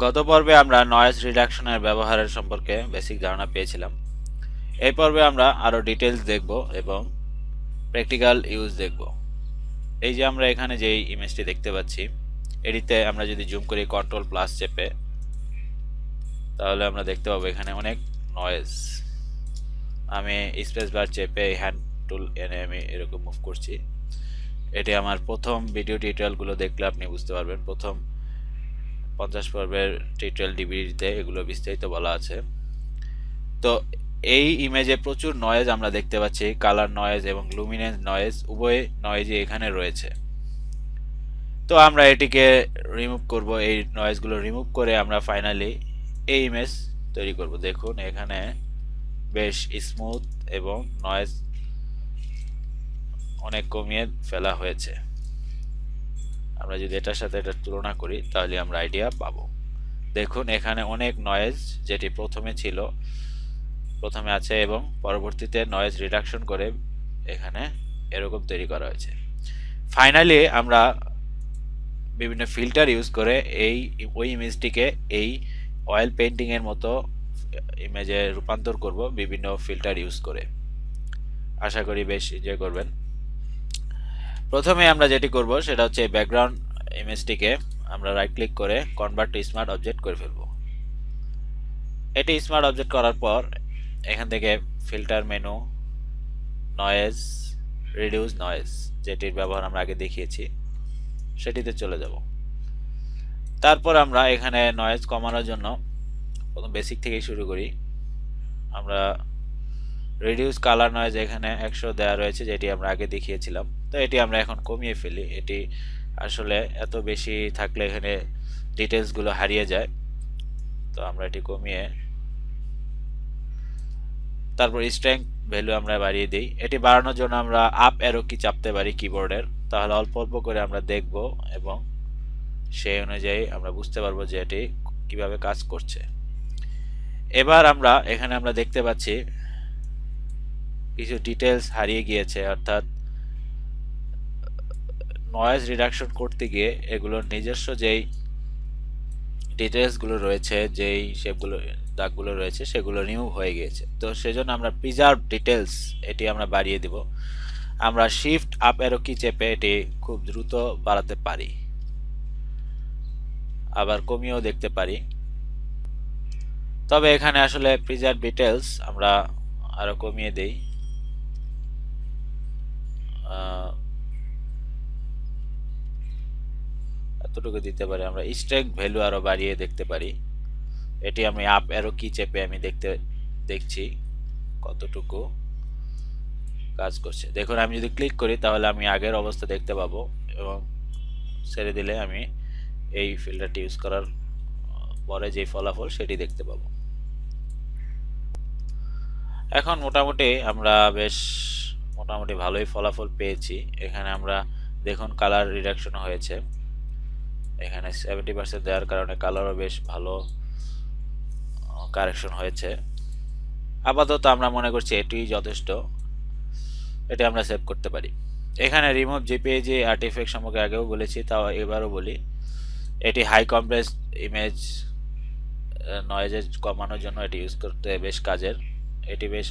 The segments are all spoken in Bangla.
গত পর্বে আমরা নয়েজ রিডাকশনের ব্যবহারের সম্পর্কে বেসিক ধারণা পেয়েছিলাম। এই পর্বে আমরা আরো ডিটেইলস দেখব এবং প্র্যাকটিক্যাল ইউজ দেখব। এই যে আমরা এখানে যেই ইমেজটি দেখতে পাচ্ছি, এটিতে আমরা যদি জুম করি কন্ট্রোল প্লাস চেপে, তাহলে আমরা দেখতে পাবো এখানে অনেক নয়েজ। আমি স্পেস বার চেপে হ্যান্ড টুল এনে আমি এরকম মুভ করছি। এটি আমার প্রথম ভিডিও টিউটোরিয়ালগুলো দেখলে আপনি বুঝতে পারবেন। প্রথম 50 পর্বের টিউটোরিয়াল ডিভিডিতে এগুলো বিস্তারিত বলা আছে। তো এই ইমেজে প্রচুর নয়েজ আমরা দেখতে পাচ্ছি, কালার নয়েজ এবং লুমিনেন্স নয়েজ, উভয় নয়েজই এখানে রয়েছে। তো আমরা এটিকে রিমুভ করব। এই নয়েজগুলো রিমুভ করে আমরা ফাইনালি এই ইমেজ তৈরি করব। দেখুন এখানে বেশ স্মুথ এবং নয়েজ অনেক কমিয়ে ফেলা হয়েছে। আমরা যদি এটার সাথে এটা তুলনা করি তাহলে আমরা আইডিয়া পাবো। দেখুন এখানে অনেক নয়েজ যেটি প্রথমে আছে এবং পরবর্তীতে নয়েজ রিডাকশন করে এখানে এরকম তৈরি করা হয়েছে। ফাইনালি আমরা বিভিন্ন ফিল্টার ইউজ করে ওই ইমেজটিকে এই অয়েল পেইন্টিং এর মতো ইমেজে রূপান্তর করব বিভিন্ন ফিল্টার ইউজ করে। আশা করি বেশ এনজয় করবেন। প্রথমে আমরা যেটি করব সেটা হচ্ছে ব্যাকগ্রাউন্ড ইমেজটিকে আমরা রাইট ক্লিক করে কনভার্ট টু স্মার্ট অবজেক্ট করে ফেলব। এটি স্মার্ট অবজেক্ট করার পর এখান থেকে filter menu, noise, reduce noise, যেটির ব্যবহার আমরা আগে দেখিয়েছি, সেটিতে চলে যাব। তারপর আমরা এখানে নয়েজ কমানোর জন্য প্রথম বেসিক থেকেই শুরু করি। আমরা রিডিউস কালার নয়েজ এখানে 100 দেওয়া রয়েছে, যেটি আমরা আগে দেখিয়েছিলাম। তো এটি আমরা এখন কমিয়ে ফেলি। এটি আসলে এত বেশি থাকলে এখানে ডিটেলসগুলো হারিয়ে যায়। তো আমরা এটি কমিয়ে তারপর স্ট্রেংথ ভ্যালু আমরা বাড়িয়ে দিই। এটি বাড়ানোর জন্য আমরা আপ অ্যারো কি চাপতে পারি কিবোর্ডের, তাহলে অল্প অল্প করে আমরা দেখব এবং সেই অনুযায়ী আমরা বুঝতে পারবো যে এটি কিভাবে কাজ করছে। এবার এখানে আমরা দেখতে পাচ্ছি কিছু ডিটেলস হারিয়ে গিয়েছে, অর্থাৎ নয়েজ রিডাকশন করতে গিয়ে এগুলোর নিজস্ব যেই ডিটেলসগুলো রয়েছে, যেই শেপগুলো দাগগুলো রয়েছে, সেগুলো রিমুভ হয়ে গিয়েছে। তো সেজন্য আমরা প্রিজার্ভ ডিটেলস এটি আমরা বাড়িয়ে দিব। আমরা শিফট আপ অ্যারো কি চেপে এটি খুব দ্রুত বাড়াতে পারি, আবার কমিয়েও দেখতে পারি। তবে এখানে আসলে প্রিজার্ভ ডিটেলস আমরা আরো কমিয়ে দেই। এতটুকু দিতে পারি। আমরা স্ট্রেংথ ভ্যালু আরো বাড়িয়ে দেখতে পারি। এটি আমি আপ অ্যারো কি চেপে আমি দেখছি কতটুকু কাজ করছে। দেখুন আমি যদি ক্লিক করি তাহলে আমি আগের অবস্থা দেখতে পাবো এবং ছেড়ে দিলে আমি এই ফিল্টারটি ইউজ করার পরে যে ফলাফল সেটি দেখতে পাবো। এখন আমরা বেশ মোটামুটি ভালোই ফলাফল পেয়েছি। এখানে আমরা দেখুন কালার রিডাকশন হয়েছে। এখানে 70% দেওয়ার কারণে কালারও বেশ ভালো কারেকশন হয়েছে। আপাতত আমরা মনে করছি এটি যথেষ্ট। এটি আমরা সেভ করতে পারি। এখানে রিমুভ জেপিইজি আর্টিফ্যাক্ট সম্পর্কে আগেও বলেছি, তাও এবারও বলি। এটি হাই কম্প্রেস ইমেজ নয়েজ কমানোর জন্য এটি ইউজ করতে বেশ কাজের। এটি বেশ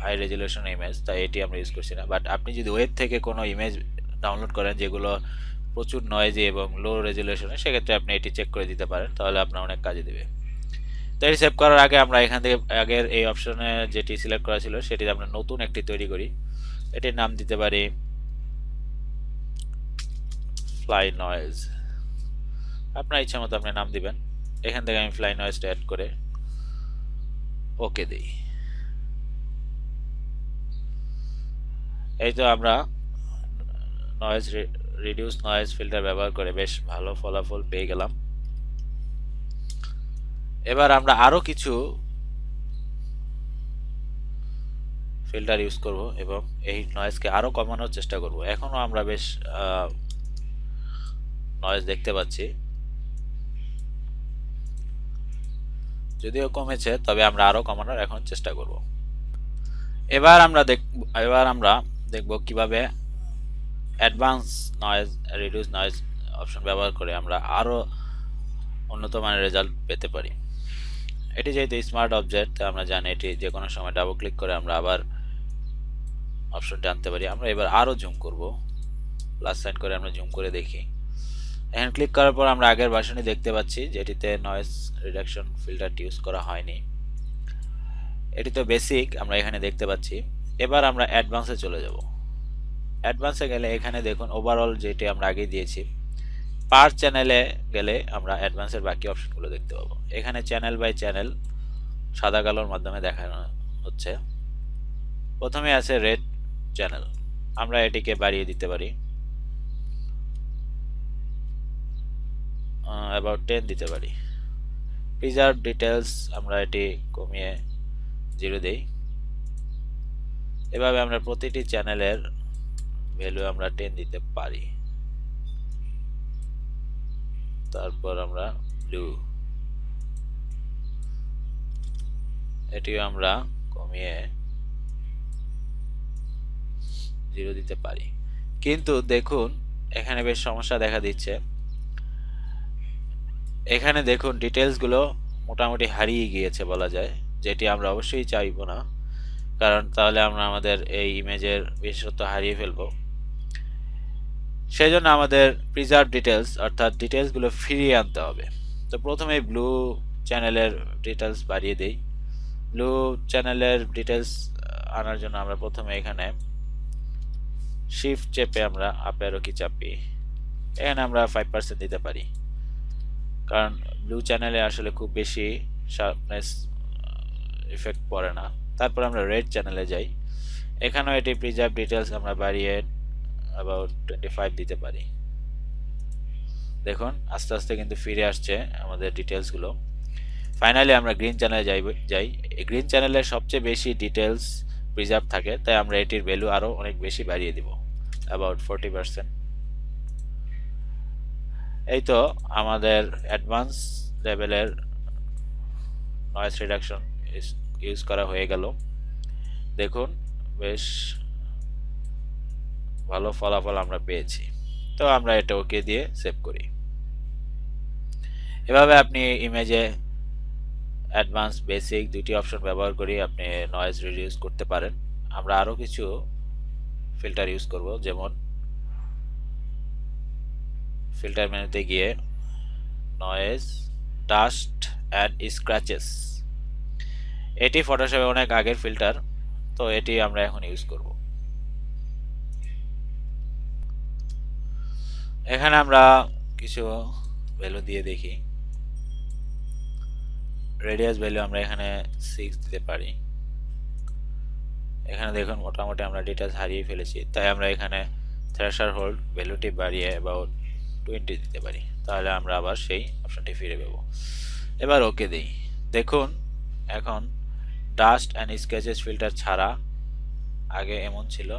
হাই রেজলিউশন ইমেজ, তাই এটি আমরা ইউজ করছি না। বাট আপনি যদি ওয়েব থেকে কোনো ইমেজ ডাউনলোড করেন যেগুলো প্রচুর নয়েজি এবং লো রেজলিউশনে, সেক্ষেত্রে আপনি এটি চেক করে দিতে পারেন, তাহলে আপনার অনেক কাজে দেবে। তো এটি সেভ করার আগে আমরা এখান থেকে আগের এই অপশনে যেটি সিলেক্ট করা ছিল সেটি আমরা নতুন একটি তৈরি করি। এটির নাম দিতে পারি ফ্লাই নয়েজ। আপনার ইচ্ছা মতো আপনি নাম দিবেন। এখান থেকে আমি ফ্লাই নয়েজটা অ্যাড করে ওকে দিই। এই তো আমরা নয়েজ রিডিউস নয়েজ ফিল্টার ব্যবহার করে বেশ ভালো ফলাফল পেয়ে গেলাম। এবার আমরা আরো কিছু ফিল্টার ইউজ করব এবং এই নয়েজকে আরো কমানোর চেষ্টা করব। এখনো আমরা বেশ নয়েজ দেখতে পাচ্ছি, যদিও কমেছে, তবে আমরা আরো কমানোর এখন চেষ্টা করব। এবার আমরা দেখব কিভাবে advance noise reduce noise option ব্যবহার করে আমরা আরো উন্নত মানের রেজাল্ট পেতে পারি। এটি যেহেতু স্মার্ট অবজেক্ট, আমরা জানি এটি যে কোনো সময় ডাবল ক্লিক করে আমরা আবার অপশনটি আনতে পারি। আমরা এবার আরও জুম করব, প্লাস সাইন করে আমরা জুম করে দেখি। এখানে ক্লিক করার পর আমরা আগের ভার্সনটি দেখতে পাচ্ছি, যেটিতে নয়েজ রিডাকশন ফিল্টারটি ইউজ করা হয়নি। এটি তো বেসিক আমরা এখানে দেখতে পাচ্ছি। এবার আমরা অ্যাডভান্সে চলে যাব। অ্যাডভান্সে গেলে এখানে দেখুন ওভারঅল যেটি আমরা আগে দিয়েছি, পার চ্যানেলে গেলে আমরা অ্যাডভান্সের বাকি অপশনগুলো দেখতে পাবো। এখানে চ্যানেল বাই চ্যানেল সাদা কালোর মাধ্যমে দেখানো হচ্ছে। প্রথমে আছে রেড চ্যানেল, আমরা এটিকে বাড়িয়ে দিতে পারি, অ্যাবাউট 10 দিতে পারি। প্রিজার্ভ ডিটেলস আমরা এটি কমিয়ে 0 দেই। এভাবে আমরা প্রতিটি চ্যানেলের ভ্যালু আমরা 10 দিতে পারি। তারপর আমরা ব্লু, এটিও আমরা কমিয়ে 0 দিতে পারি। কিন্তু দেখুন এখানে বেশ সমস্যা দেখা দিচ্ছে। এখানে দেখুন ডিটেলসগুলো মোটামুটি হারিয়ে গিয়েছে বলা যায়, যেটি আমরা অবশ্যই চাইবো না, কারণ তাহলে আমরা আমাদের এই ইমেজের বিশেষত্ব হারিয়ে ফেলব। সেই জন্য আমাদের প্রিজার্ভ ডিটেলস অর্থাৎ ডিটেলসগুলো ফিরিয়ে আনতে হবে। তো প্রথমে ব্লু চ্যানেলের ডিটেলস বাড়িয়ে দেই। ব্লু চ্যানেলের ডিটেলস আনার জন্য আমরা প্রথমে এখানে শিফট চেপে আমরা আপ অ্যারো কি চাপি, এখানে আমরা 5% দিতে পারি, কারণ ব্লু চ্যানেলে আসলে খুব বেশি শার্পনেস ইফেক্ট পড়ে না। তারপর আমরা রেড চ্যানেলে যাই, এখানেও এটি প্রিজার্ভ ডিটেলস আমরা বাড়িয়ে অ্যাবাউট 25 দিতে পারি। দেখুন আস্তে আস্তে কিন্তু ফিরে আসছে আমাদের ডিটেলসগুলো। ফাইনালি আমরা গ্রিন চ্যানেলে যাই। এই গ্রিন চ্যানেলের সবচেয়ে বেশি ডিটেলস প্রিজার্ভ থাকে, তাই আমরা এটির ভ্যালু আরও অনেক বেশি বাড়িয়ে দিব, অ্যাবাউট 40%। এই তো আমাদের অ্যাডভান্স লেভেলের নয়েজ রিডাকশন ইউজ করা হয়ে গেল। দেখুন বেশ ভালো ফলাফল আমরা পেয়েছি। তো আমরা এটা ওকে দিয়ে সেভ করি। এভাবে আপনি ইমেজে অ্যাডভান্স বেসিক দুটি অপশন ব্যবহার করে আপনি নয়েজ রিডিউস করতে পারেন। আমরা আরও কিছু ফিল্টার ইউজ করব, যেমন ফিল্টার মেনুতে গিয়ে নয়েজ, ডাস্ট অ্যান্ড স্ক্র্যাচেস, এটি ফটোশপে অনেক আগের ফিল্টার, তো এটি আমরা এখন ইউজ করব। এখানে আমরা কিছু ভ্যালু দিয়ে দেখি। রেডিয়াস ভ্যালু আমরা এখানে 6 দিতে পারি। এখানে দেখুন মোটামুটি আমরা ডিটেলস হারিয়ে ফেলেছি, তাই আমরা এখানে থ্রেশার হোল্ড ভ্যালুটি বাড়িয়ে অ্যাবাউট 20 দিতে পারি, তাহলে আমরা আবার সেই অপশনটি ফিরে পাবো। এবার ওকে দিই। দেখুন এখন ডাস্ট অ্যান্ড স্কেচেস ফিল্টার ছাড়া আগে এমন ছিল,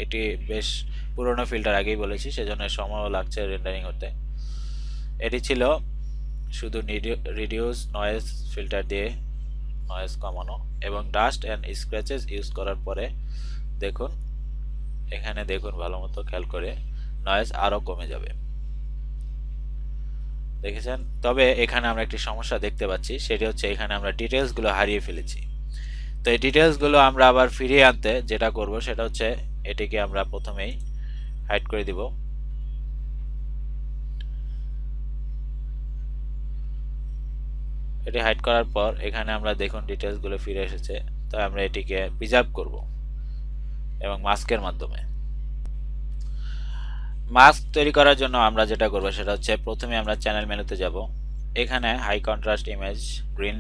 এটি বেশ পুরনো ফিল্টার, আগেই বলেছি, সেজন্য সময়ও লাগছে রেন্ডারিং হতে। এটি ছিল শুধু রিডিউস নয়েজ ফিল্টার দিয়ে নয়েজ কমানো, এবং ডাস্ট অ্যান্ড স্ক্র্যাচেস ইউজ করার পরে দেখুন এখানে দেখুন ভালো মতো খেয়াল করে নয়েজ আরও কমে যাবে, দেখেছেন। তবে এখানে আমরা একটি সমস্যা দেখতে পাচ্ছি, সেটি হচ্ছে এখানে আমরা ডিটেলসগুলো হারিয়ে ফেলেছি। তো এই ডিটেলসগুলো আমরা আবার ফিরিয়ে আনতে যেটা করব সেটা হচ্ছে এটিকে আমরা প্রথমেই হাইড করে দিব। এটি হাইড করার পর এখানে আমরা দেখুন ডিটেলসগুলো ফিরে এসেছে, তাই আমরা এটিকে প্রিজার্ভ করব এবং মাস্কের মাধ্যমে। মাস্ক তৈরি করার জন্য আমরা যেটা করব সেটা হচ্ছে প্রথমে আমরা চ্যানেল মেনুতে যাব। এখানে হাই কন্ট্রাস্ট ইমেজ গ্রিন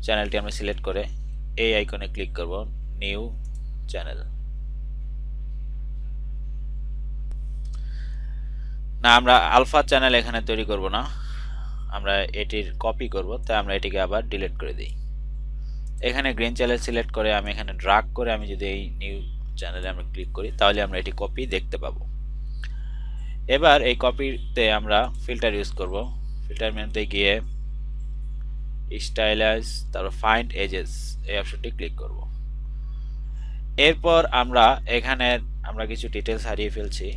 চ্যানেলটি আমরা সিলেক্ট করে এই আইকনে ক্লিক করব, নিউ চ্যানেল। না, আমরা আলফা চ্যানেল এখানে তৈরি করব না, আমরা এটির কপি করব, তাই আমরা এটিকে আবার ডিলিট করে দিই। এখানে গ্রিন চ্যানেল সিলেক্ট করে আমি এখানে ড্রাগ করে আমি যদি এই নিউ চ্যানেলে আমরা ক্লিক করি, তাহলে আমরা এটি কপি দেখতে পাবো। এবার এই কপিতে আমরা ফিল্টার ইউজ করব। ফিল্টার মেনুতে গিয়ে স্টাইলাইজ, তারপর ফাইন্ড এজেস এই অপশনটি ক্লিক করব। এরপর আমরা এখানে আমরা কিছু ডিটেলস হারিয়ে ফেলছি,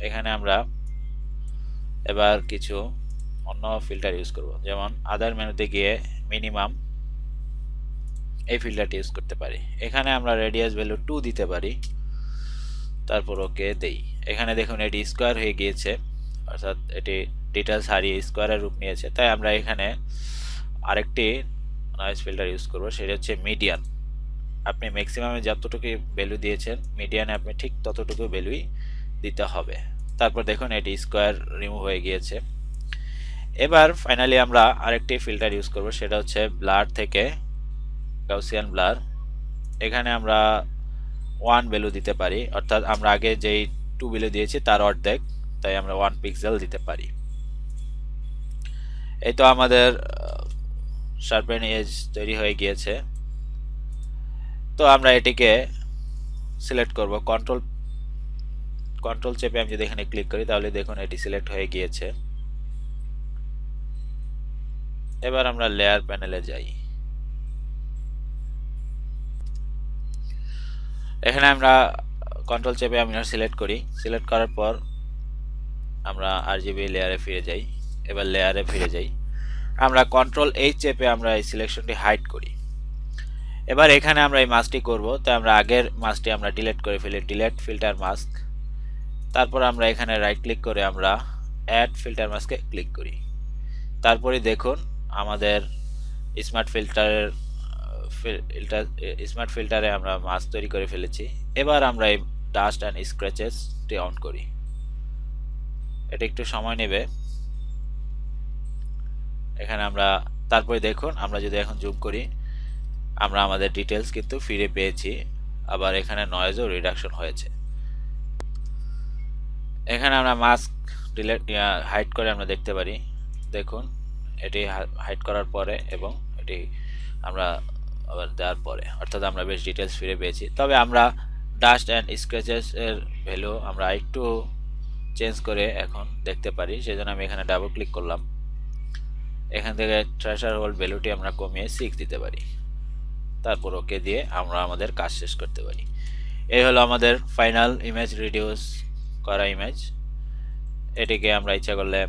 এখানে আমরা এবার কিছু অন্য ফিল্টার ইউজ করব, যেমন আদার মেনুতে গিয়ে মিনিমাম এই ফিল্টারটি ইউজ করতে পারি। এখানে আমরা রেডিয়াস ভ্যালু 2 দিতে পারি, তারপর ওকে দেই। এখানে দেখুন এটি স্কোয়ার হয়ে গিয়েছে, অর্থাৎ এটি ডিটেলস হারিয়ে স্কোয়ারের রূপ নিয়েছে। তাই আমরা এখানে আরেকটি নয়েজ ফিল্টার ইউজ করব, সেটা হচ্ছে মিডিয়ান। আপনি ম্যাক্সিমামে যতটুকু ভ্যালু দিয়েছেন, মিডিয়ানে আপনি ঠিক ততটুকু ভ্যালুই দিতে হবে। তারপর দেখুন এটি স্কোয়ার রিমুভ হয়ে গিয়েছে। এবার ফাইনালি আমরা আরেকটি ফিল্টার ইউজ করব, সেটা হচ্ছে ব্লার থেকে গাউসিয়ান ব্লার। এখানে আমরা 1 ভ্যালু দিতে পারি, অর্থাৎ আমরা আগে যেই 2 ভ্যালু দিয়েছি তার অর্ধেক, তাই আমরা 1 পিক্সেল দিতে পারি। এই তো আমাদের শার্পেন এজ তৈরি হয়ে গিয়েছে। তো আমরা এটিকে সিলেক্ট করব, কন্ট্রোল চেপে আমি যদি এখানে ক্লিক করি তাহলে দেখুন এটি সিলেক্ট হয়ে গিয়েছে। এবার আমরা লেয়ার প্যানেলে যাই। এখানে আমরা কন্ট্রোল চেপে আমি সিলেক্ট করি, সিলেক্ট করার পর আমরা আরজিবি লেয়ারে ফিরে যাই। এবার লেয়ারে ফিরে যাই, আমরা কন্ট্রোল এইচ চেপে আমরা এই সিলেকশনটি হাইড করি। এবার এখানে আমরা এই মাস্কটি করব, তাই আমরা আগের মাস্কটি আমরা ডিলিট করে ফেলি, ডিলিট ফিল্টার মাস্ক। তারপর আমরা এখানে রাইট ক্লিক করে আমরা অ্যাড ফিল্টার মাস্কে ক্লিক করি। তারপরে দেখুন আমাদের স্মার্ট ফিল্টারে আমরা মাস্ক তৈরি করে ফেলেছি। এবার আমরা এই ডাস্ট অ্যান্ড স্ক্র্যাচেসটি অন করি, এটা একটু সময় নেবে। এখানে আমরা তারপরে দেখুন আমরা যদি এখন জুম করি, আমরা আমাদের ডিটেলস কিন্তু ফিরে পেয়েছি। আবার এখানে নয়েজও রিডাকশন হয়েছে। এখানে আমরা মাস্ক ডিলিট হাইড করে আমরা দেখতে পারি, দেখুন এটি হাইড করার পরে এবং এটি আমরা আবার দেওয়ার পরে, অর্থাৎ আমরা বেশ ডিটেলস ফিরে পেয়েছি। তবে আমরা ডাস্ট অ্যান্ড স্ক্র্যাচেস এর ভ্যালু আমরা একটু চেঞ্জ করে এখন দেখতে পারি, সেজন্য আমি এখানে ডাবল ক্লিক করলাম। এখান থেকে ট্রেজার হোল্ড ভ্যালুটি আমরা কমিয়ে 6 দিতে পারি, তারপর ওকে দিয়ে আমরা আমাদের কাজ শেষ করতে পারি। এই হলো আমাদের ফাইনাল ইমেজ রিডিউস করা ইমেজ। এটিকে আমরা ইচ্ছা করলে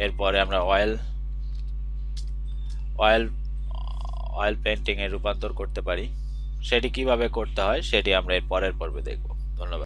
এরপরে আমরা অয়েল পেন্টিং এ রূপান্তর করতে পারি। সেটি কিভাবে করতে হয় সেটি আমরা এর পরের পর্বে দেখব। ধন্যবাদ।